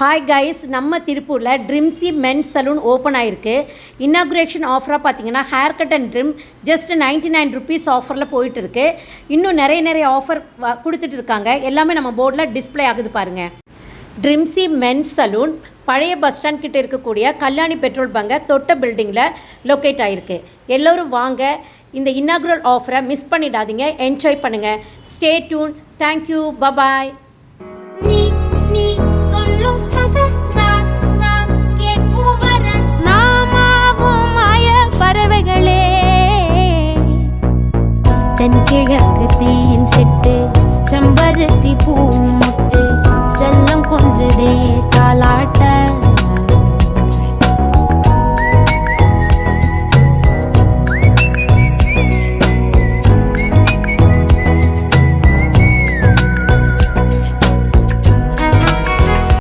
Hi guys, நம்ம திருப்பூரில் ட்ரிம்ஸி men's salon open ஆகிருக்கு. இன்னாகுரேஷன் ஆஃபராக பார்த்தீங்கன்னா hair cut and trim just 99 rupees ஆஃபரில் போயிட்டு இருக்கு. இன்னும் நிறைய ஆஃபர் கொடுத்துட்டு இருக்காங்க. எல்லாமே நம்ம போர்டில் டிஸ்பிளே ஆகுது பாருங்கள். ட்ரிம்ஸி மென்ஸ் சலூன் பழைய பஸ் ஸ்டாண்ட் கிட்டே இருக்கக்கூடிய கல்யாணி பெட்ரோல் பங்கை தொட்ட பில்டிங்கில் லொக்கேட் ஆகிருக்கு. எல்லோரும் வாங்க, இந்த இன்னாகுரல் ஆஃபரை மிஸ் பண்ணிடாதீங்க. என்ஜாய் பண்ணுங்கள். Stay tune. தேங்க்யூ. பபாய். தென்கிழக்கு தீ